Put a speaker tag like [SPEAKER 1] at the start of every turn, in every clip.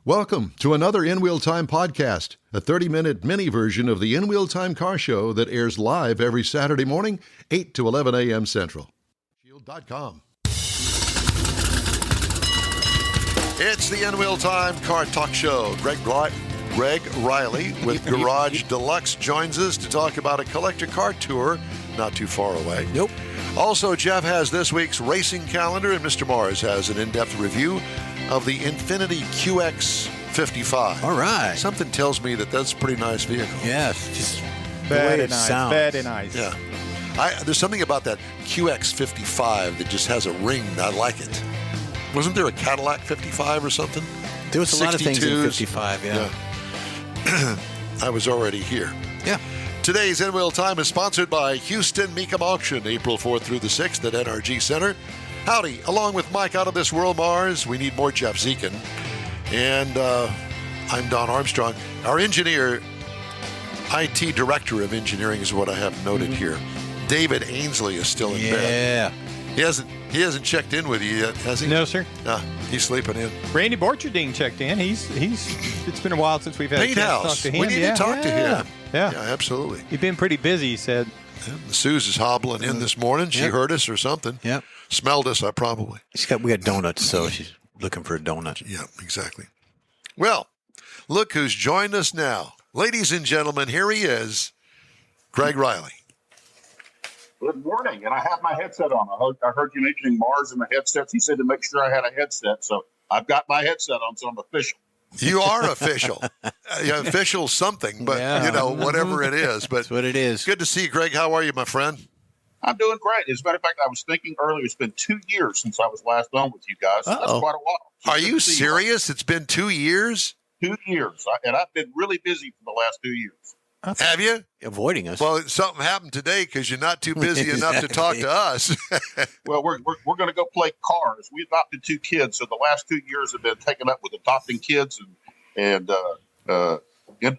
[SPEAKER 1] Welcome to another In Wheel Time podcast, a 30-minute mini version of the In Wheel Time car show that airs live every Saturday morning, 8 to 11 a.m. Central. Shield.com. It's the In Wheel Time car talk show. Greg Riley with Garage Deluxe joins us to talk about a collector car tour not too far away.
[SPEAKER 2] Nope.
[SPEAKER 1] Also, Jeff has this week's racing calendar, and Mr. Mars has an in-depth review of the Infiniti QX55.
[SPEAKER 2] All right.
[SPEAKER 1] Something tells me that that's a pretty nice vehicle.
[SPEAKER 2] Yes, just
[SPEAKER 3] very nice. Very nice.
[SPEAKER 1] Yeah. There's something about that QX55 that just has a ring. I like it. Wasn't there a Cadillac 55 or something?
[SPEAKER 2] There was a lot of things in 55, yeah.
[SPEAKER 1] I was already here.
[SPEAKER 2] Yeah.
[SPEAKER 1] Today's In Wheel Time is sponsored by Houston Mecum Auction, April 4th through the 6th at NRG Center. Howdy, along with Mike Out of This World Mars, we need more Jeff Zekin. And I'm Don Armstrong. Our engineer, IT Director of Engineering is what I have noted here. David Ainsley is still in bed. Yeah. He hasn't checked in with you yet, has he?
[SPEAKER 3] No, sir.
[SPEAKER 1] He's sleeping in.
[SPEAKER 3] Randy Borcherding checked in. It's been a while since we've had a chance to talk to him.
[SPEAKER 1] We need to talk to him.
[SPEAKER 3] Yeah,
[SPEAKER 1] absolutely.
[SPEAKER 3] He's been pretty busy, he said.
[SPEAKER 1] Yeah, Suze is hobbling in this morning. She heard us or something.
[SPEAKER 2] Yeah.
[SPEAKER 1] Smelled us, probably.
[SPEAKER 2] We got donuts, so she's looking for a donut.
[SPEAKER 1] Yeah, exactly. Well, look who's joined us now. Ladies and gentlemen, here he is, Greg Riley.
[SPEAKER 4] Good morning, and I have my headset on. I heard you mentioning Mars and the headsets. He said to make sure I had a headset, so I've got my headset on, so I'm official.
[SPEAKER 1] You are official. Official something, but, whatever it is. But
[SPEAKER 2] that's what it is.
[SPEAKER 1] Good to see you, Greg. How are you, my friend?
[SPEAKER 4] I'm doing great. As a matter of fact, I was thinking earlier, it's been 2 years since I was last on with you guys. So that's quite a while. So
[SPEAKER 1] are you serious? It's been 2 years?
[SPEAKER 4] 2 years. And I've been really busy for the last 2 years.
[SPEAKER 1] Have you?
[SPEAKER 2] Avoiding us.
[SPEAKER 1] Well, something happened today because you're not too busy enough to talk to us.
[SPEAKER 4] Well, we're going to go play cars. We adopted 2 kids, so the last 2 years have been taken up with adopting kids and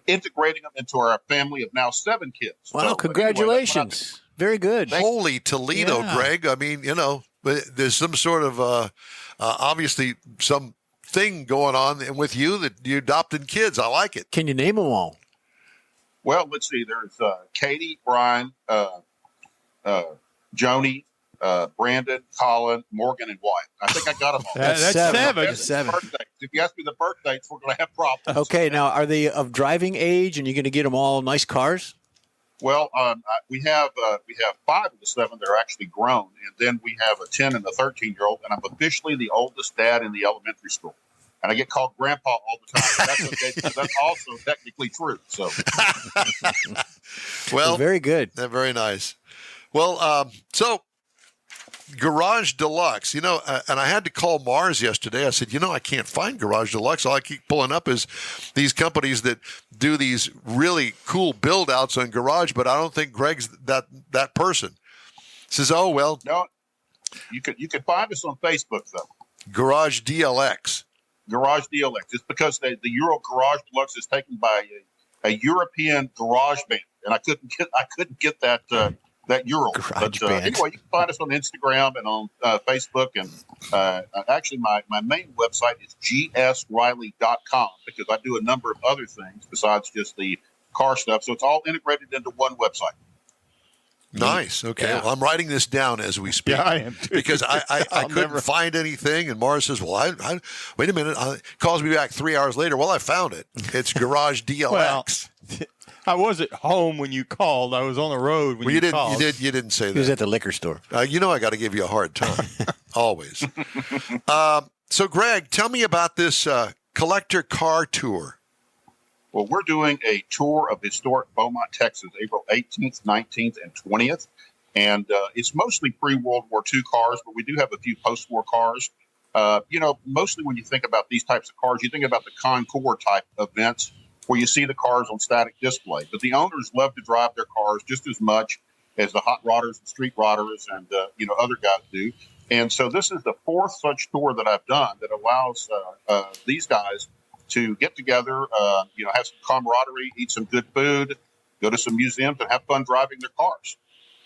[SPEAKER 4] integrating them into our family of now 7 kids.
[SPEAKER 2] Wow, so, congratulations. Anyway, very good.
[SPEAKER 1] Holy Toledo, Greg. I mean, there's some sort of, obviously, some thing going on with you that you adopted kids. I like it.
[SPEAKER 2] Can you name them all?
[SPEAKER 4] Well, let's see. There's Katie, Brian, Joni, Brandon, Colin, Morgan, and Wyatt. I think I got them all.
[SPEAKER 3] That's 7.
[SPEAKER 4] If you ask me the birth dates, we're going to have problems.
[SPEAKER 2] Okay, now are they of driving age, and you're going to get them all nice cars?
[SPEAKER 4] Well, we have 5 of the 7 that are actually grown, and then we have a 10 and a 13-year-old, and I'm officially the oldest dad in the elementary school. And I get called Grandpa all the time. But that's okay because that's also technically true. So,
[SPEAKER 1] well,
[SPEAKER 2] very good.
[SPEAKER 1] Very nice. Well, so Garage Deluxe, and I had to call Mars yesterday. I said, I can't find Garage Deluxe. All I keep pulling up is these companies that do these really cool build outs on Garage, but I don't think Greg's that person. He says, oh well.
[SPEAKER 4] No, you could find us on Facebook though.
[SPEAKER 1] Garage DLX.
[SPEAKER 4] Garage DLX. It's because the Euro Garage Deluxe is taken by a European garage band, and I couldn't get that Euro. But anyway, you can find us on Instagram and on Facebook, and actually my main website is gsriley.com because I do a number of other things besides just the car stuff. So it's all integrated into one website.
[SPEAKER 1] Nice. Okay. Yeah. Well, I'm writing this down as we speak.
[SPEAKER 3] Yeah, I am too.
[SPEAKER 1] Because I couldn't find anything. And Mars says, well, I wait a minute. Calls me back 3 hours later. Well, I found it. It's Garage DLX.
[SPEAKER 3] Well, I was at home when you called. I was on the road when you called.
[SPEAKER 1] You didn't say that.
[SPEAKER 2] He was at the liquor store.
[SPEAKER 1] I got to give you a hard time. Always. So, Greg, tell me about this collector car tour.
[SPEAKER 4] Well, we're doing a tour of historic Beaumont, Texas, April 18th, 19th, and 20th. And it's mostly pre-World War II cars, but we do have a few post-war cars. Mostly when you think about these types of cars, you think about the Concours type events where you see the cars on static display. But the owners love to drive their cars just as much as the hot rodders and street rodders and, other guys do. And so this is the 4th such tour that I've done that allows these guys to get together, have some camaraderie, eat some good food, go to some museums, and have fun driving their cars.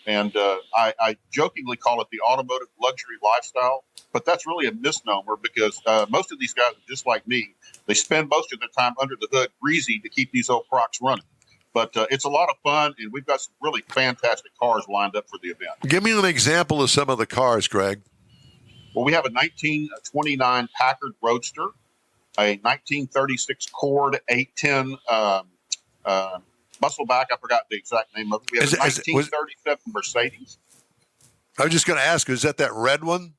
[SPEAKER 4] And I jokingly call it the automotive luxury lifestyle, but that's really a misnomer because most of these guys are just like me. They spend most of their time under the hood greasy to keep these old Crocs running. But it's a lot of fun, and we've got some really fantastic cars lined up for the event.
[SPEAKER 1] Give me an example of some of the cars, Greg.
[SPEAKER 4] Well, we have a 1929 Packard Roadster, a 1936 Cord 810 muscleback. I forgot the exact name of it. We have a 1937 Mercedes.
[SPEAKER 1] I was just going to ask, is that red one?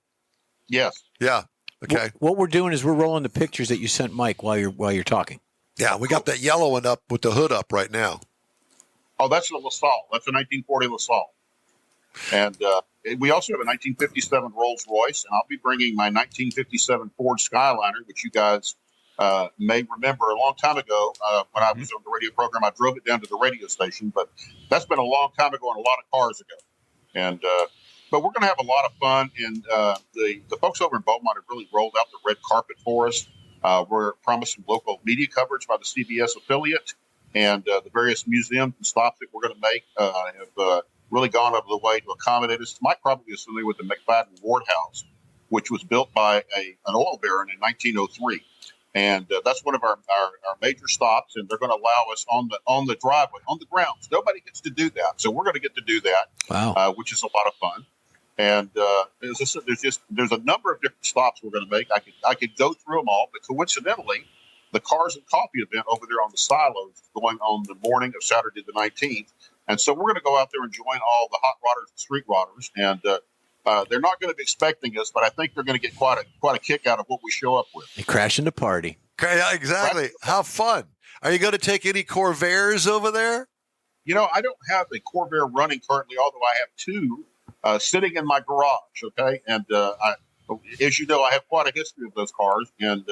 [SPEAKER 4] Yes.
[SPEAKER 1] Yeah. Okay.
[SPEAKER 2] What we're doing is we're rolling the pictures that you sent Mike while you're talking.
[SPEAKER 1] Yeah, we got that yellow one up with the hood up right now.
[SPEAKER 4] Oh, that's the LaSalle. That's a 1940 LaSalle. And we also have a 1957 Rolls Royce, and I'll be bringing my 1957 Ford Skyliner, which you guys may remember a long time ago when I was on the radio program. I drove it down to the radio station, but that's been a long time ago and a lot of cars ago. And but we're going to have a lot of fun, and the folks over in Beaumont have really rolled out the red carpet for us. We're promising local media coverage by the CBS affiliate, and the various museums and stops that we're going to make have really gone over the way to accommodate us. Mike probably is familiar with the McFadden Ward House, which was built by an oil baron in 1903. And that's one of our major stops, and they're going to allow us on the driveway, on the grounds. Nobody gets to do that, so we're going to get to do that,
[SPEAKER 2] wow.
[SPEAKER 4] Which is a lot of fun. And as I said, there's a number of different stops we're going to make. I could go through them all, but coincidentally, the Cars and Coffee event over there on the silos is going on the morning of Saturday the 19th, and so we're going to go out there and join all the hot rodders and street rodders, and they're not going to be expecting us, but I think they're going to get quite a kick out of what we show up with.
[SPEAKER 2] They crashing the party.
[SPEAKER 1] Yeah, exactly. How fun. Are you going to take any Corvairs over there?
[SPEAKER 4] You know, I don't have a Corvair running currently, although I have two sitting in my garage, okay? And as you know, I have quite a history of those cars, and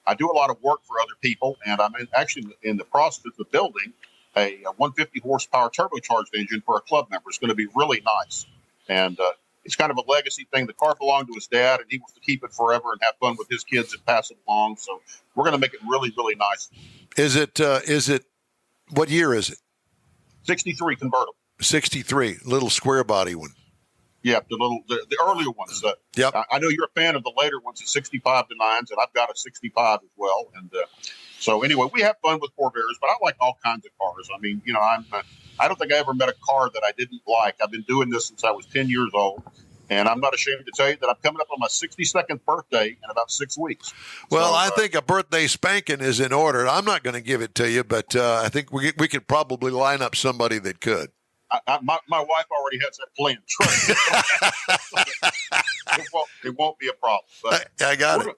[SPEAKER 4] I do a lot of work for other people, and I'm actually in the process of building a 150 horsepower turbocharged engine for a club member. It's going to be really nice. And it's kind of a legacy thing. The car belonged to his dad, and he wants to keep it forever and have fun with his kids and pass it along. So we're going to make it really, really nice.
[SPEAKER 1] Is it, what year is it?
[SPEAKER 4] 63 convertible.
[SPEAKER 1] 63, little square body one.
[SPEAKER 4] Yeah, the earlier ones.
[SPEAKER 1] Yep.
[SPEAKER 4] I know you're a fan of the later ones, the 65 to 9s, and I've got a 65 as well. And so anyway, we have fun with Corvairs, but I like all kinds of cars. I mean, you know, I don't think I ever met a car that I didn't like. I've been doing this since I was 10 years old, and I'm not ashamed to tell you that I'm coming up on my 62nd birthday in about 6 weeks.
[SPEAKER 1] Well,
[SPEAKER 4] so,
[SPEAKER 1] I think a birthday spanking is in order. I'm not going to give it to you, but I think we could probably line up somebody that could.
[SPEAKER 4] My wife already has that plan. Trust me. It won't be a problem. But
[SPEAKER 1] I got it.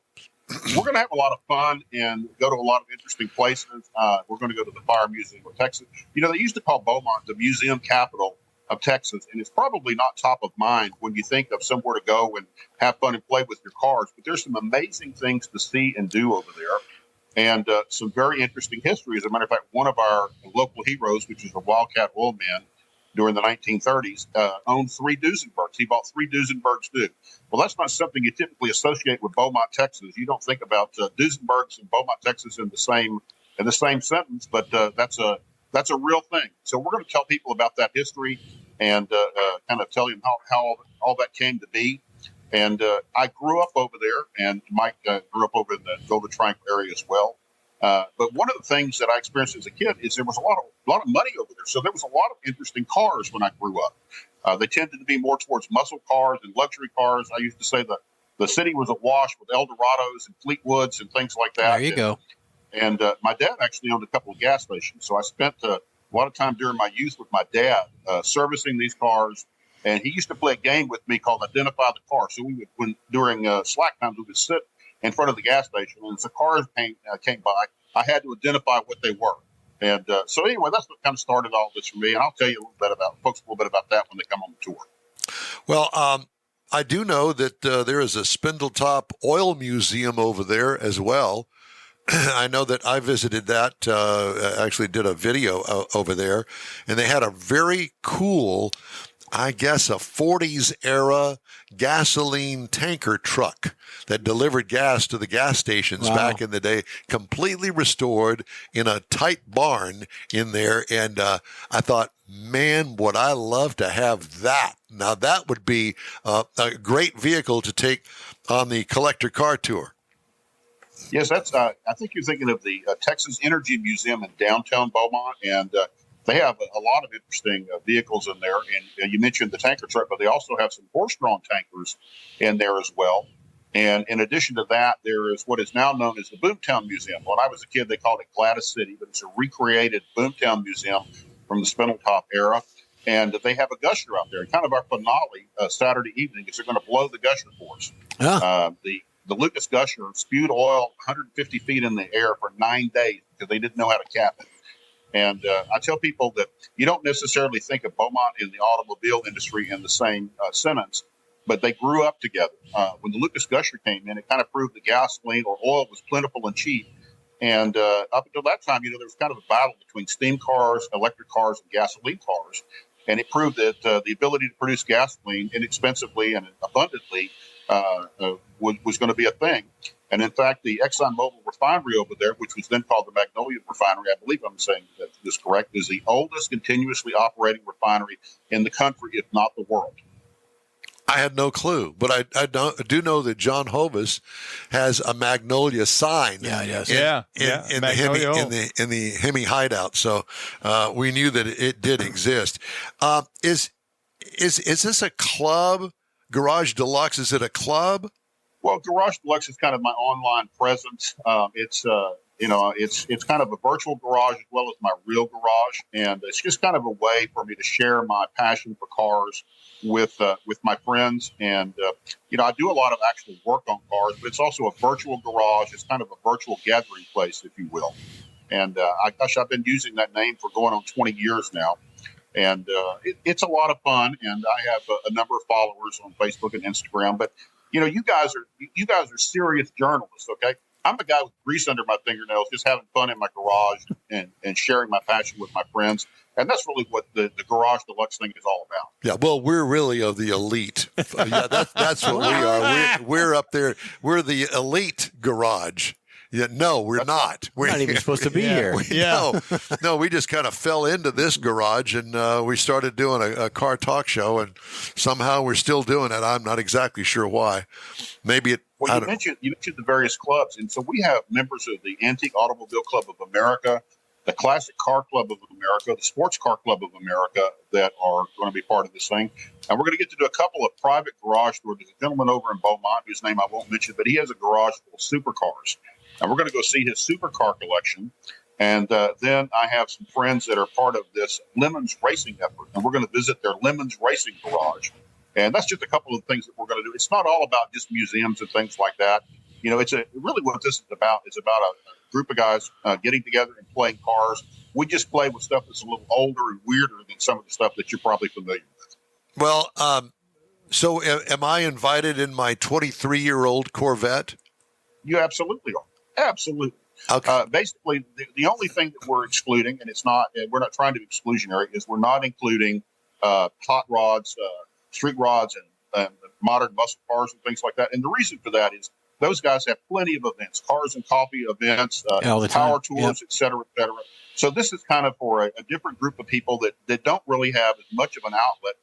[SPEAKER 4] We're going to have a lot of fun and go to a lot of interesting places. We're going to go to the Fire Museum of Texas. You know, they used to call Beaumont the museum capital of Texas, and it's probably not top of mind when you think of somewhere to go and have fun and play with your cars. But there's some amazing things to see and do over there, and some very interesting history. As a matter of fact, one of our local heroes, which is a Wildcat oil man, during the 1930s, owned 3 Duesenbergs. He bought 3 Duesenbergs too. Well, that's not something you typically associate with Beaumont, Texas. You don't think about Duesenbergs and Beaumont, Texas in the same sentence, but that's a real thing. So we're going to tell people about that history and kind of tell you how all that came to be. And I grew up over there, and Mike grew up over in the Golden Triangle area as well. But one of the things that I experienced as a kid is there was a lot of money over there. So there was a lot of interesting cars when I grew up. They tended to be more towards muscle cars and luxury cars. I used to say the city was awash with Eldorados and Fleetwoods and things like that.
[SPEAKER 2] There you go.
[SPEAKER 4] And my dad actually owned a couple of gas stations. So I spent a lot of time during my youth with my dad servicing these cars. And he used to play a game with me called Identify the Car. So we would, during slack times, we would sit in front of the gas station, and as the cars came by, I had to identify what they were. And so anyway, that's what kind of started all this for me. And I'll tell you a little bit about that when they come on the tour.
[SPEAKER 1] Well, I do know that there is a Spindletop Oil Museum over there as well. I know that I visited that, actually did a video over there, and they had a very cool I guess, a 40s era gasoline tanker truck that delivered gas to the gas stations back in the day, completely restored in a tight barn in there. And I thought, man, would I love to have that. Now, that would be a great vehicle to take on the collector car tour.
[SPEAKER 4] Yes, that's. I think you're thinking of the Texas Energy Museum in downtown Beaumont, and they have a lot of interesting vehicles in there. And you mentioned the tanker truck, but they also have some horse-drawn tankers in there as well. And in addition to that, there is what is now known as the Boomtown Museum. When I was a kid, they called it Gladys City, but it's a recreated Boomtown Museum from the Spindletop era. And they have a gusher out there. Kind of our finale Saturday evening is they're going to blow the gusher for us. The Lucas Gusher spewed oil 150 feet in the air for 9 days because they didn't know how to cap it. And I tell people that you don't necessarily think of Beaumont and the automobile industry in the same sentence, but they grew up together. When the Lucas Gusher came in, it kind of proved that gasoline or oil was plentiful and cheap. And up until that time, there was kind of a battle between steam cars, electric cars, and gasoline cars. And it proved that the ability to produce gasoline inexpensively and abundantly was going to be a thing. And in fact, the ExxonMobil refinery over there, which was then called the Magnolia Refinery, I believe I'm saying that this correct, is the oldest continuously operating refinery in the country, if not the world.
[SPEAKER 1] I had no clue, but I do know that John Hovis has a Magnolia sign.
[SPEAKER 2] Yeah, yes.
[SPEAKER 1] In the Hemi hideout. So we knew that it did exist. Is this a club? Garage Deluxe, is it a club?
[SPEAKER 4] Well, Garage Deluxe is kind of my online presence. It's kind of a virtual garage as well as my real garage, and it's just kind of a way for me to share my passion for cars with my friends. And I do a lot of actual work on cars, but it's also a virtual garage. It's kind of a virtual gathering place, if you will. And I've been using that name for going on 20 years now. And it's a lot of fun, and I have a number of followers on Facebook and Instagram. But you guys are serious journalists, okay? I'm a guy with grease under my fingernails, just having fun in my garage and sharing my passion with my friends. And that's really what the Garage Deluxe thing is all about.
[SPEAKER 1] Yeah, well, we're really of the elite. Yeah, that's what we are. We're up there. We're the elite garage. Yeah, no, we're not. We're
[SPEAKER 2] not even supposed to be here.
[SPEAKER 1] No, we just kind of fell into this garage, and we started doing a car talk show, and somehow we're still doing it. I'm not exactly sure why. Maybe it.
[SPEAKER 4] Well, you mentioned the various clubs, and so we have members of the Antique Automobile Club of America, the Classic Car Club of America, the Sports Car Club of America that are going to be part of this thing. And we're going to get to do a couple of private garage tours. There's a gentleman over in Beaumont whose name I won't mention, but he has a garage full of supercars. And we're going to go see his supercar collection. And then I have some friends that are part of this Lemons Racing effort. And we're going to visit their Lemons Racing garage. And that's just a couple of things that we're going to do. It's not all about just museums and things like that. It's really what this is about. It's about a group of guys getting together and playing cars. We just play with stuff that's a little older and weirder than some of the stuff that you're probably familiar with.
[SPEAKER 1] Well, so am I invited in my 23-year-old Corvette?
[SPEAKER 4] You absolutely are. Absolutely.
[SPEAKER 1] Okay.
[SPEAKER 4] Basically, the only thing that we're excluding, and we're not trying to be exclusionary, is we're not including hot rods, street rods, and modern muscle cars and things like that. And the reason for that is those guys have plenty of events, cars and coffee events, power tours, et cetera, et cetera. So this is kind of for a different group of people that don't really have as much of an outlet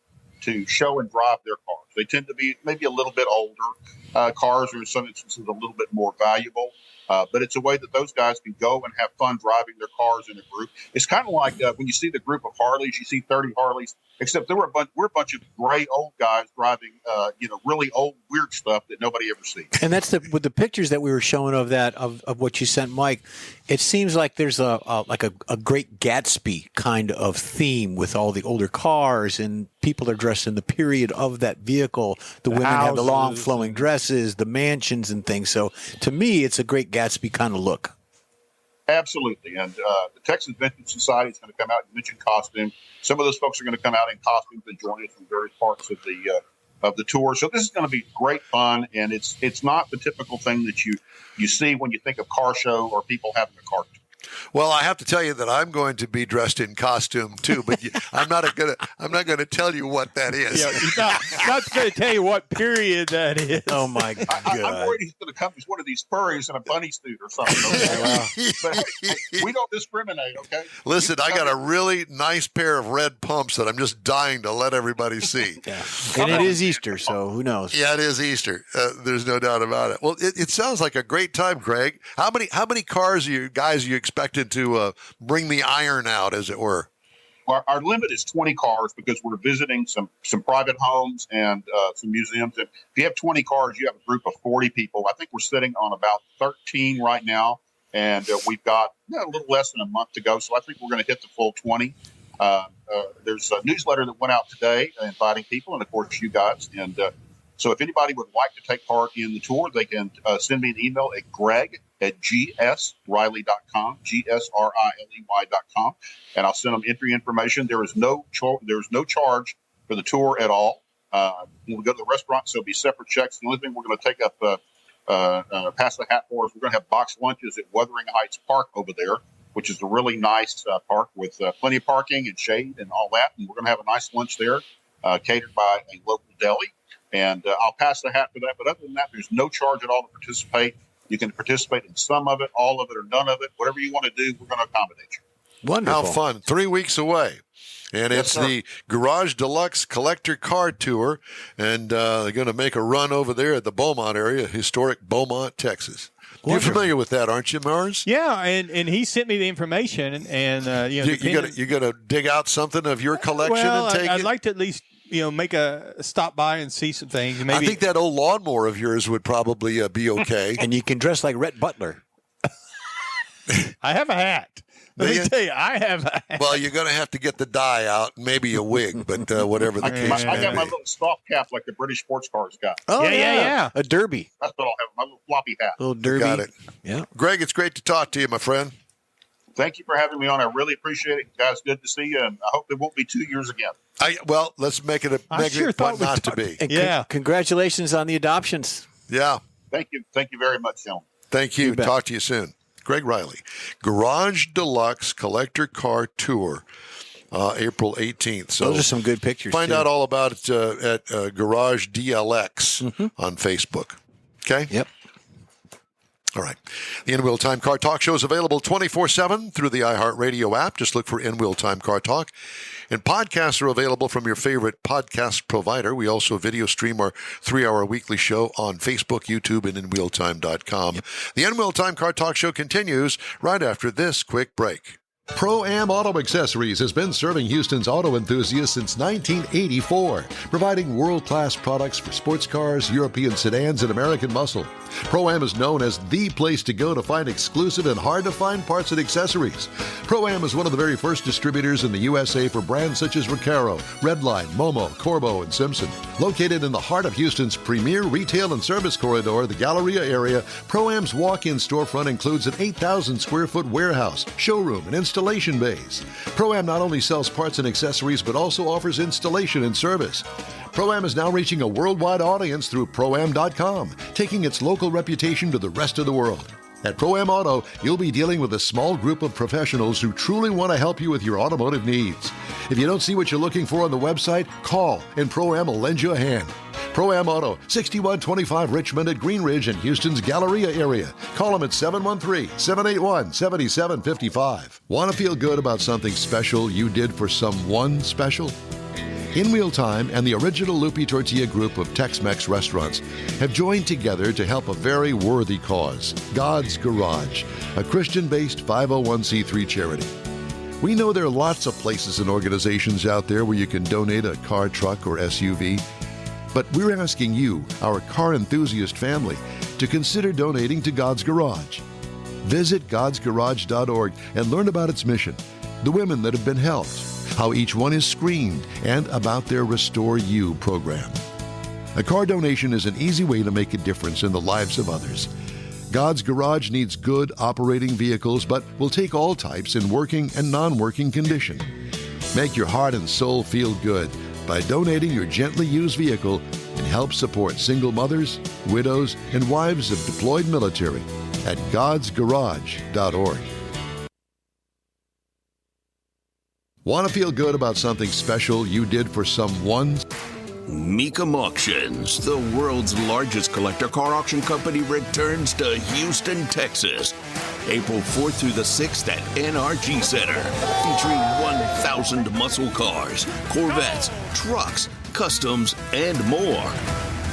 [SPEAKER 4] to show and drive their cars. They tend to be maybe a little bit older. Cars are in some instances a little bit more valuable. But it's a way that those guys can go and have fun driving their cars in a group. It's kind of like when you see the group of Harleys, you see 30 Harleys, except we're a bunch of gray old guys driving, really old weird stuff that nobody ever sees.
[SPEAKER 2] And that's with the pictures that we were showing of what you sent, Mike. It seems like there's a Great Gatsby kind of theme with all the older cars, and people are dressed in the period of that vehicle. The women have the long flowing dresses, the mansions and things. So to me, it's a Great Gatsby kind of look.
[SPEAKER 4] Absolutely. And the Texas Vintage Society is going to come out. You mentioned costume. Some of those folks are going to come out in costumes and join us from various parts of the tour. So this is going to be great fun. And it's not the typical thing that you see when you think of car show or people having a car tour.
[SPEAKER 1] Well, I have to tell you that I'm going to be dressed in costume too, but I'm not gonna tell you what that is.
[SPEAKER 3] Yeah, he's not going to tell you what period that is.
[SPEAKER 2] Oh my God!
[SPEAKER 4] I'm worried he's going to come as one of these furries in a bunny suit or something. Okay? But hey, we don't discriminate, okay?
[SPEAKER 1] Listen, I got a really nice pair of red pumps that I'm just dying to let everybody see.
[SPEAKER 2] Yeah. And it is Easter, so who knows?
[SPEAKER 1] Yeah, it is Easter. There's no doubt about it. Well, it sounds like a great time, Craig. How many cars are you guys expected to bring the iron out, as it were?
[SPEAKER 4] Our limit is 20 cars because we're visiting some private homes and some museums. And if you have 20 cars, you have a group of 40 people. I think we're sitting on about 13 right now, and we've got a little less than a month to go. So I think we're going to hit the full 20. There's a newsletter that went out today inviting people, and of course you guys. And so if anybody would like to take part in the tour, they can send me an email at greg@gsriley.com, GSRILEY.com, and I'll send them entry information. There is no charge for the tour at all. When we go to the restaurant, so it'll be separate checks. The only thing we're going to take up past the hat for is we're going to have boxed lunches at Wuthering Heights Park over there, which is a really nice park with plenty of parking and shade and all that. And we're going to have a nice lunch there, catered by a local deli. And I'll pass the hat for that. But other than that, there's no charge at all to participate. You can participate in some of it, all of it, or none of it. Whatever you want to do, we're going to accommodate you.
[SPEAKER 2] Wonderful.
[SPEAKER 1] How fun. 3 weeks away. And
[SPEAKER 4] Yes,
[SPEAKER 1] it's
[SPEAKER 4] sir.
[SPEAKER 1] the Garage Deluxe Collector Car Tour. And they're going to make a run over there at the Beaumont area, historic Beaumont, Texas. You're
[SPEAKER 2] Wonderful.
[SPEAKER 1] familiar with that, aren't you, Mars?
[SPEAKER 3] Yeah, and he sent me the information, and
[SPEAKER 1] You got to dig out something of your collection
[SPEAKER 3] well,
[SPEAKER 1] and take
[SPEAKER 3] I'd
[SPEAKER 1] it?
[SPEAKER 3] like to at least make a stop by and see some things. Maybe
[SPEAKER 1] I think that old lawnmower of yours would probably be okay.
[SPEAKER 2] And you can dress like Rhett Butler.
[SPEAKER 3] I have a hat. Let
[SPEAKER 1] Do
[SPEAKER 3] me
[SPEAKER 1] you?
[SPEAKER 3] tell you, I have a hat.
[SPEAKER 1] Well, you're going to have to get the dye out, maybe a wig, but whatever the
[SPEAKER 4] I
[SPEAKER 1] case
[SPEAKER 4] got
[SPEAKER 1] may
[SPEAKER 4] my
[SPEAKER 1] be.
[SPEAKER 4] little soft cap like the British sports cars got.
[SPEAKER 2] Oh,
[SPEAKER 3] Yeah.
[SPEAKER 2] A derby.
[SPEAKER 4] That's what I'll have, my little floppy hat.
[SPEAKER 2] Little derby.
[SPEAKER 1] Got it.
[SPEAKER 2] Yeah.
[SPEAKER 1] Greg, it's great to talk to you, my friend.
[SPEAKER 4] Thank you for having me on. I really appreciate it. Guys, good to see you. And I hope it won't be 2 years again.
[SPEAKER 1] Well, let's make it
[SPEAKER 3] I sure thought
[SPEAKER 1] point
[SPEAKER 3] we
[SPEAKER 1] not to
[SPEAKER 3] talked-
[SPEAKER 1] be.
[SPEAKER 2] And
[SPEAKER 3] Yeah.
[SPEAKER 2] Congratulations on the adoptions.
[SPEAKER 1] Yeah.
[SPEAKER 4] Thank you. Thank you very much, gentlemen.
[SPEAKER 1] Thank you.
[SPEAKER 2] You bet.
[SPEAKER 1] Talk to you soon. Greg Riley, Garage Deluxe Collector Car Tour, April 18th. So
[SPEAKER 2] Those are some good pictures.
[SPEAKER 1] find
[SPEAKER 2] too.
[SPEAKER 1] out all about it at Garage DLX on Facebook. Okay?
[SPEAKER 2] Yep.
[SPEAKER 1] All right. The In Wheel Time Car Talk Show is available 24/7 through the iHeartRadio app. Just look for In Wheel Time Car Talk. And podcasts are available from your favorite podcast provider. We also video stream our 3-hour weekly show on Facebook, YouTube, and InWheelTime.com. The In Wheel Time Car Talk Show continues right after this quick break. Pro-Am Auto Accessories has been serving Houston's auto enthusiasts since 1984, providing world-class products for sports cars, European sedans, and American muscle. Pro-Am is known as the place to go to find exclusive and hard-to-find parts and accessories. Pro-Am is one of the very first distributors in the USA for brands such as Recaro, Redline, Momo, Corbo, and Simpson. Located in the heart of Houston's premier retail and service corridor, the Galleria area, Pro-Am's walk-in storefront includes an 8,000-square-foot warehouse, showroom, and installation bays. Pro-Am not only sells parts and accessories, but also offers installation and service. Pro-Am is now reaching a worldwide audience through Pro-Am.com, taking its local reputation to the rest of the world. At Pro-Am Auto, you'll be dealing with a small group of professionals who truly want to help you with your automotive needs. If you don't see what you're looking for on the website, call and Pro-Am will lend you a hand. Pro-Am Auto, 6125 Richmond at Green Ridge in Houston's Galleria area. Call them at 713-781-7755. Want to feel good about something special you did for someone special? In Wheel Time and the original Lupi Tortilla group of Tex-Mex restaurants have joined together to help a very worthy cause, God's Garage, a Christian-based 501c3 charity. We know there are lots of places and organizations out there where you can donate a car, truck, or SUV, but we're asking you, our car enthusiast family, to consider donating to God's Garage. Visit godsgarage.org and learn about its mission, the women that have been helped, how each one is screened, and about their Restore You program. A car donation is an easy way to make a difference in the lives of others. God's Garage needs good operating vehicles, but will take all types in working and non-working condition. Make your heart and soul feel good by donating your gently used vehicle and help support single mothers, widows, and wives of deployed military at godsgarage.org. Want to feel good about something special you did for someone?
[SPEAKER 5] Mecum Auctions, the world's largest collector car auction company, returns to Houston, Texas, April 4th through the 6th at NRG Center, featuring 1,000 muscle cars, Corvettes, trucks, customs, and more.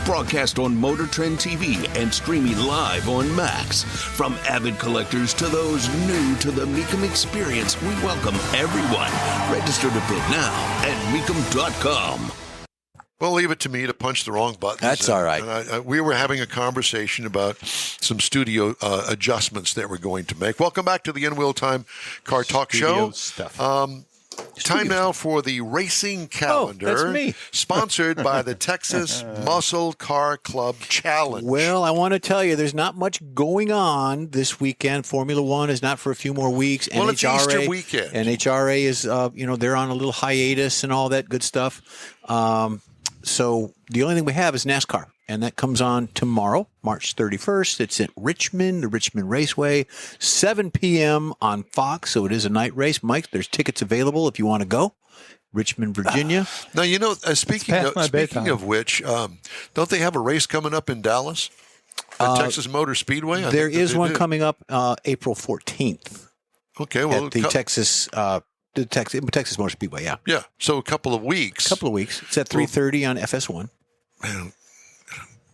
[SPEAKER 5] Broadcast on Motor Trend TV and streaming live on Max. From avid collectors to those new to the Mecum experience, we welcome everyone. Register to bid now at mecum.com.
[SPEAKER 1] Well, leave it to me to punch the wrong buttons.
[SPEAKER 2] That's all right.
[SPEAKER 1] We were having a conversation about some studio adjustments that we're going to make. Welcome back to the In Wheel Time Car Talk
[SPEAKER 3] Studio
[SPEAKER 1] Show.
[SPEAKER 3] Stuff.
[SPEAKER 1] Time now for the racing calendar.
[SPEAKER 2] that's me.
[SPEAKER 1] Sponsored by the Texas Muscle Car Club Challenge.
[SPEAKER 2] Well, I want to tell you, there's not much going on this weekend. Formula One is not for a few more weeks.
[SPEAKER 1] Well, it's Easter weekend.
[SPEAKER 2] NHRA is, they're on a little hiatus and all that good stuff. So the only thing we have is NASCAR, and that comes on tomorrow, March 31st. It's at Richmond, the Richmond Raceway, 7 p.m. on Fox, so it is a night race. Mike, there's tickets available if you want to go. Richmond, Virginia.
[SPEAKER 1] Now, speaking of which, don't they have a race coming up in Dallas at Texas Motor Speedway?
[SPEAKER 2] There is one coming up April 14th.
[SPEAKER 1] Okay, well,
[SPEAKER 2] at the Texas Motor Speedway, yeah.
[SPEAKER 1] Yeah, so a couple of weeks.
[SPEAKER 2] It's at 3:30 on FS1.
[SPEAKER 1] Man,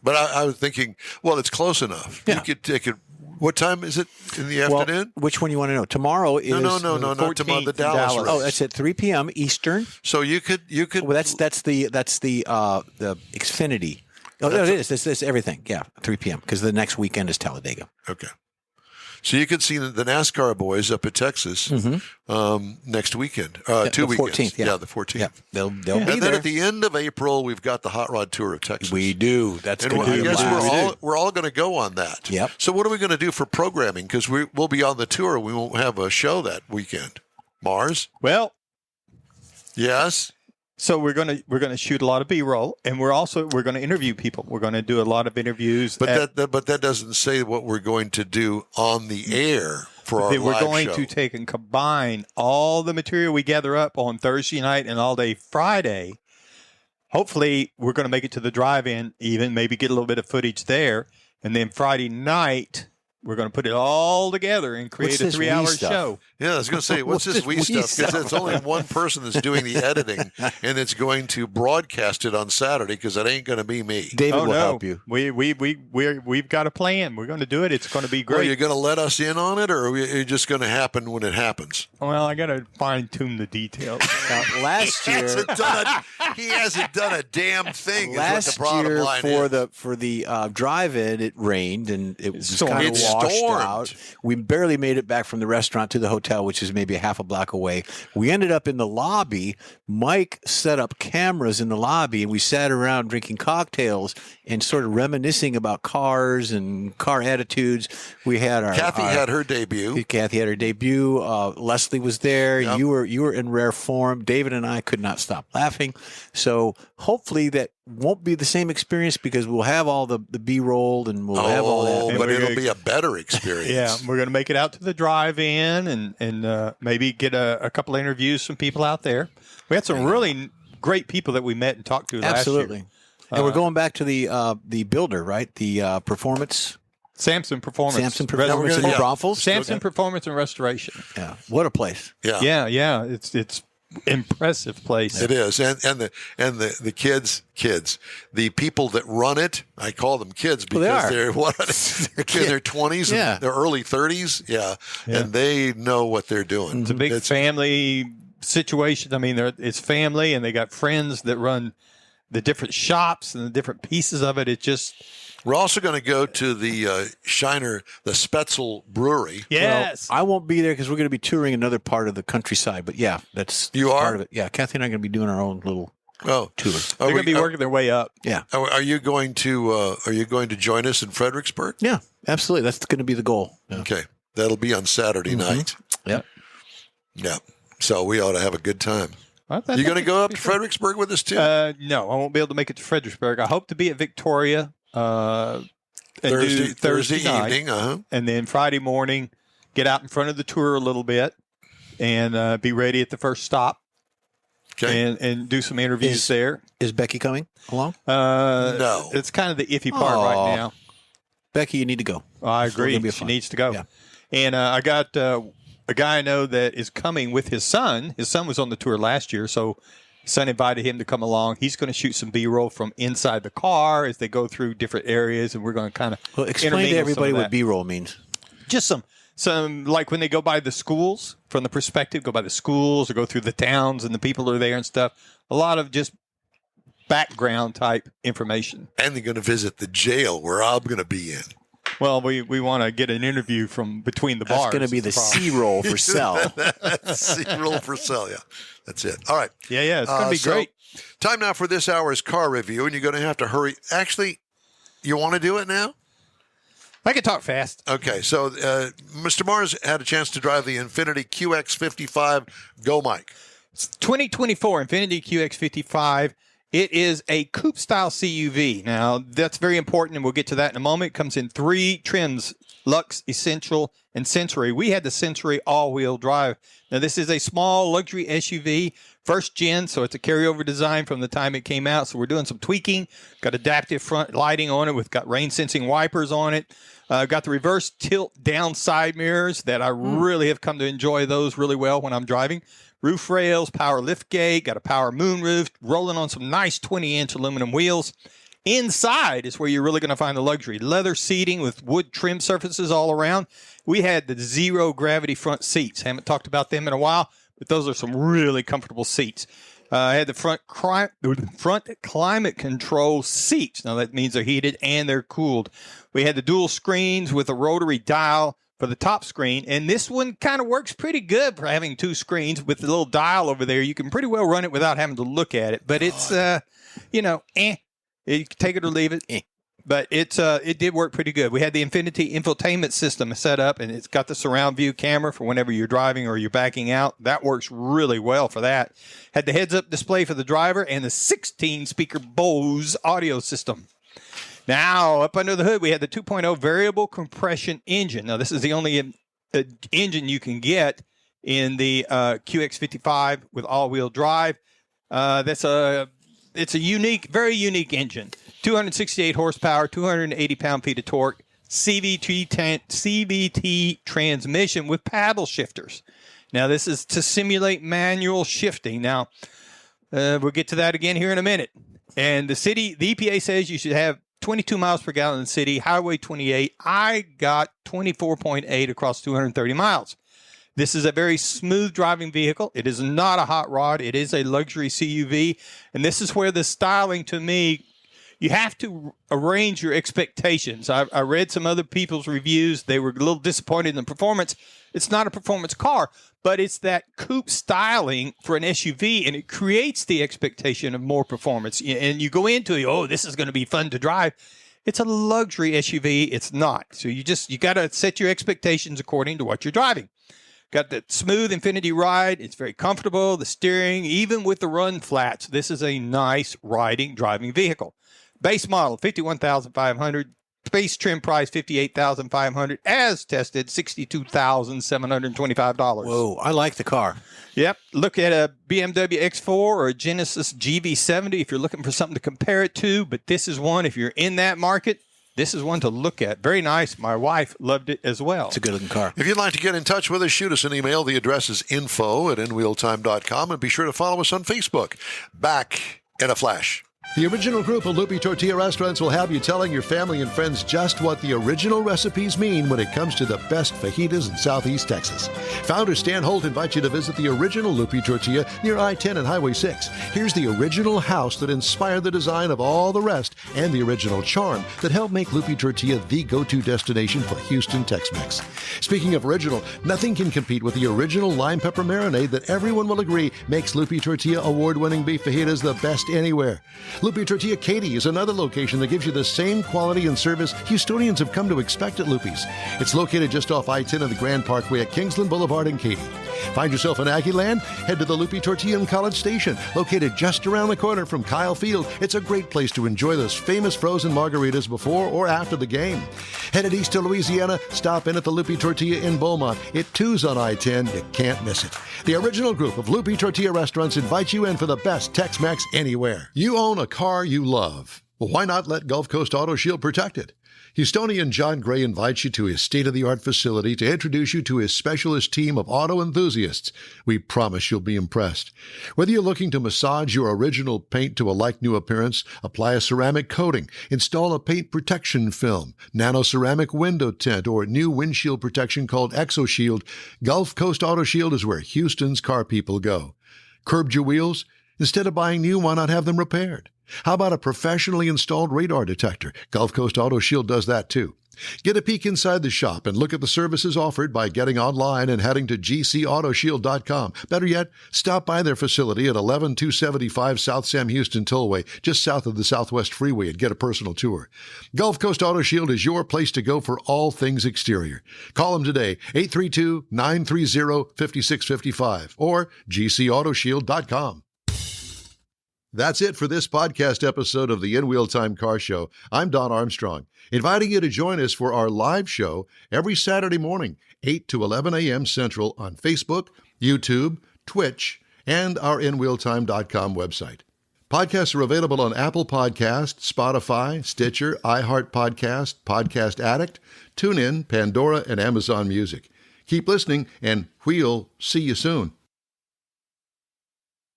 [SPEAKER 1] but I was thinking, well, it's close enough.
[SPEAKER 2] Yeah.
[SPEAKER 1] You could take it. What time is it in the afternoon?
[SPEAKER 2] Which one you want to know? Tomorrow is
[SPEAKER 1] no, not tomorrow. The Dallas race.
[SPEAKER 2] Oh, that's at 3 p.m. Eastern.
[SPEAKER 1] So you could.
[SPEAKER 2] Well, that's the Xfinity. Oh, no, it is. It's everything. Yeah, 3 p.m. because the next weekend is Talladega.
[SPEAKER 1] Okay. So you could see the NASCAR boys up at Texas next weekend. 2 weekends.
[SPEAKER 2] 14th, yeah.
[SPEAKER 1] The 14th.
[SPEAKER 2] Yeah, they'll be
[SPEAKER 1] and
[SPEAKER 2] there.
[SPEAKER 1] then at the end of April, we've got the Hot Rod Tour of Texas.
[SPEAKER 2] We do. That's
[SPEAKER 1] and
[SPEAKER 2] going to be
[SPEAKER 1] I guess we're all going to go on that.
[SPEAKER 2] Yep.
[SPEAKER 1] So what are we going to do for programming? Because we'll be on the tour. We won't have a show that weekend. Mars?
[SPEAKER 3] Well,
[SPEAKER 1] yes.
[SPEAKER 3] so we're gonna shoot a lot of B-roll, and we're going to interview people. We're going to do a lot of interviews.
[SPEAKER 1] But that doesn't say what we're going to do on the air for our live
[SPEAKER 3] We're going
[SPEAKER 1] show.
[SPEAKER 3] to take and combine all the material we gather up on Thursday night and all day Friday. Hopefully, we're going to make it to the drive-in, even maybe get a little bit of footage there, and then Friday night we're going to put it all together and create a 3-hour show.
[SPEAKER 1] Yeah, I was going to say, what's this wee stuff? Because it's only one person that's doing the editing, and it's going to broadcast it on Saturday because it ain't going to be me.
[SPEAKER 2] David will help you.
[SPEAKER 3] We've got a plan. We're going to do it. It's going to be great.
[SPEAKER 1] Well, you're going to let us in on it, or are you just going to happen when it happens?
[SPEAKER 3] Well, I got to fine tune the details.
[SPEAKER 2] Last year,
[SPEAKER 1] he hasn't done a damn thing.
[SPEAKER 2] Last year for the drive-in, it rained and it was kind of washed out. We barely made it back from the restaurant to the hotel, which is maybe a half a block away. We ended up in the lobby. Mike set up cameras in the lobby, and we sat around drinking cocktails and sort of reminiscing about cars and car attitudes. We had
[SPEAKER 1] Kathy had her debut.
[SPEAKER 2] Kathy had her debut. Leslie was there.
[SPEAKER 1] Yep.
[SPEAKER 2] You were in rare form. David and I could not stop laughing. So hopefully that won't be the same experience because we'll have all the B-roll and we'll have all that.
[SPEAKER 1] But it'll be a better experience.
[SPEAKER 3] Yeah, we're going to make it out to the drive-in and maybe get a couple of interviews from people out there. We had some really great people that we met and talked to last year.
[SPEAKER 2] Absolutely. And we're going back to the builder, right? The performance.
[SPEAKER 3] Samson Performance.
[SPEAKER 2] Samson Performance in Brothels.
[SPEAKER 3] Samson Performance and Restoration.
[SPEAKER 2] Yeah. What a place.
[SPEAKER 3] Yeah. It's impressive place.
[SPEAKER 1] It is, and the kids, the people that run it, I call them kids because they're in their 20s and their early 30s, and they know what they're doing.
[SPEAKER 3] It's a big family situation. I mean, it's family, and they got friends that run the different shops and the different pieces of it. It just.
[SPEAKER 1] We're also going to go to the Shiner, the Spetzel Brewery.
[SPEAKER 3] Yes.
[SPEAKER 2] Well, I won't be there because we're going to be touring another part of the countryside. But that's part of it. Yeah, Kathy and I are going to be doing our own little tour.
[SPEAKER 3] They're going to be working their way up.
[SPEAKER 2] Yeah.
[SPEAKER 1] Are you going to join us in Fredericksburg?
[SPEAKER 2] Yeah, absolutely. That's going to be the goal. Yeah.
[SPEAKER 1] Okay, that'll be on Saturday night.
[SPEAKER 2] Yep.
[SPEAKER 1] Yeah. So we ought to have a good time. You going to go up to Fredericksburg with us too?
[SPEAKER 3] No, I won't be able to make it to Fredericksburg. I hope to be at Victoria.
[SPEAKER 1] Thursday
[SPEAKER 3] night,
[SPEAKER 1] evening,
[SPEAKER 3] and then Friday morning, get out in front of the tour a little bit, and be ready at the first stop and do some interviews there.
[SPEAKER 2] Is Becky coming along?
[SPEAKER 1] No.
[SPEAKER 3] It's kind of the iffy part right now.
[SPEAKER 2] Becky, you need to go.
[SPEAKER 3] I agree. She needs to go.
[SPEAKER 2] Yeah.
[SPEAKER 3] And I got a guy I know that is coming with his son. His son was on the tour last year, so his son invited him to come along. He's going to shoot some B-roll from inside the car as they go through different areas, and we're going to kind of
[SPEAKER 2] explain to everybody what B-roll means.
[SPEAKER 3] Just some like when they go by the schools, from the perspective, go by the schools or go through the towns and the people are there and stuff. A lot of just background type information.
[SPEAKER 1] And they're going to visit the jail where I'm going to be in.
[SPEAKER 3] Well, we want to get an interview from between the bars.
[SPEAKER 2] That's going to be the C-roll for sell.
[SPEAKER 1] C-roll for sell, yeah. That's it. All right.
[SPEAKER 3] Yeah, it's going to be great.
[SPEAKER 1] Time now for this hour's car review, and you're going to have to hurry. Actually, you want to do it now?
[SPEAKER 3] I can talk fast.
[SPEAKER 1] Okay, so Mr. Mars had a chance to drive the Infiniti QX55. Go, Mike.
[SPEAKER 3] It's 2024 Infiniti QX55. It is a coupe-style CUV. Now, that's very important, and we'll get to that in a moment. It comes in 3 trims, Luxe, Essential, and Century. We had the Century all-wheel drive. Now, this is a small luxury SUV, first gen, so it's a carryover design from the time it came out. So we're doing some tweaking. Got adaptive front lighting on it. We've got rain-sensing wipers on it. Got the reverse tilt-down side mirrors that I really have come to enjoy those really well when I'm driving. Roof rails, power lift gate, got a power moonroof, rolling on some nice 20-inch aluminum wheels. Inside is where you're really going to find the luxury. Leather seating with wood trim surfaces all around. We had the zero-gravity front seats. Haven't talked about them in a while, but those are some really comfortable seats. I had the front climate control seats. Now, that means they're heated and they're cooled. We had the dual screens with a rotary dial for the top screen, and this one kind of works pretty good for having 2 screens with the little dial over there. You can pretty well run it without having to look at it, but it's, you can take it or leave it, but it did work pretty good. We had the Infiniti infotainment system set up, and it's got the surround view camera for whenever you're driving or you're backing out. That works really well for that. Had the heads-up display for the driver and the 16-speaker Bose audio system. Now, up under the hood, we had the 2.0 variable compression engine. Now, this is the only engine you can get in the QX55 with all-wheel drive. It's a unique, very unique engine. 268 horsepower, 280 pound-feet of torque, CVT transmission with paddle shifters. Now, this is to simulate manual shifting. Now, we'll get to that again here in a minute. And the EPA says you should have 22 miles per gallon in the city, Highway 28. I got 24.8 across 230 miles. This is a very smooth driving vehicle. It is not a hot rod. It is a luxury CUV. And this is where the styling, to me, you have to arrange your expectations. I read some other people's reviews. They were a little disappointed in the performance. It's not a performance car, but it's that coupe styling for an SUV, and it creates the expectation of more performance. And you go into it, this is going to be fun to drive. It's a luxury SUV. It's not. So you got to set your expectations according to what you're driving. Got that smooth Infiniti ride. It's very comfortable. The steering, even with the run flats, this is a nice driving vehicle. Base model, $51,500. Base trim price, $58,500. As tested, $62,725.
[SPEAKER 2] Whoa, I like the car.
[SPEAKER 3] Yep. Look at a BMW X4 or a Genesis GV70 if you're looking for something to compare it to. But this is one, if you're in that market, this is one to look at. Very nice. My wife loved it as well.
[SPEAKER 2] It's a good-looking car.
[SPEAKER 1] If you'd like to get in touch with us, shoot us an email. The address is info@inwheeltime.com. And be sure to follow us on Facebook. Back in a flash.
[SPEAKER 6] The original group of Lupi Tortilla restaurants will have you telling your family and friends just what the original recipes mean when it comes to the best fajitas in Southeast Texas. Founder Stan Holt invites you to visit the original Lupi Tortilla near I-10 and Highway 6. Here's the original house that inspired the design of all the rest and the original charm that helped make Lupi Tortilla the go-to destination for Houston Tex-Mex. Speaking of original, nothing can compete with the original lime pepper marinade that everyone will agree makes Lupi Tortilla award-winning beef fajitas the best anywhere. Lupi Tortilla Katy is another location that gives you the same quality and service Houstonians have come to expect at Lupi's. It's located just off I-10 and the Grand Parkway at Kingsland Boulevard in Katy. Find yourself in Aggieland? Head to the Lupe Tortilla in College Station, located just around the corner from Kyle Field. It's a great place to enjoy those famous frozen margaritas before or after the game. Headed east to Louisiana, stop in at the Lupe Tortilla in Beaumont. It too's on I-10. You can't miss it. The original group of Lupe Tortilla restaurants invite you in for the best Tex-Mex anywhere. You own a car you love. Well, why not let Gulf Coast Auto Shield protect it? Houstonian John Gray invites you to his state-of-the-art facility to introduce you to his specialist team of auto enthusiasts. We promise you'll be impressed. Whether you're looking to massage your original paint to a like-new appearance, apply a ceramic coating, install a paint protection film, nano-ceramic window tint, or new windshield protection called ExoShield, Gulf Coast Auto Shield is where Houston's car people go. Curbed your wheels? Instead of buying new, why not have them repaired? How about a professionally installed radar detector? Gulf Coast Auto Shield does that too. Get a peek inside the shop and look at the services offered by getting online and heading to gcautoshield.com. Better yet, stop by their facility at 11275 South Sam Houston Tollway, just south of the Southwest Freeway, and get a personal tour. Gulf Coast Auto Shield is your place to go for all things exterior. Call them today, 832-930-5655 or gcautoshield.com. That's it for this podcast episode of the In Wheel Time Car Show. I'm Don Armstrong, inviting you to join us for our live show every Saturday morning, 8 to 11 a.m. Central on Facebook, YouTube, Twitch, and our InWheelTime.com website. Podcasts are available on Apple Podcasts, Spotify, Stitcher, iHeart Podcast, Podcast Addict, TuneIn, Pandora, and Amazon Music. Keep listening, and we'll see you soon.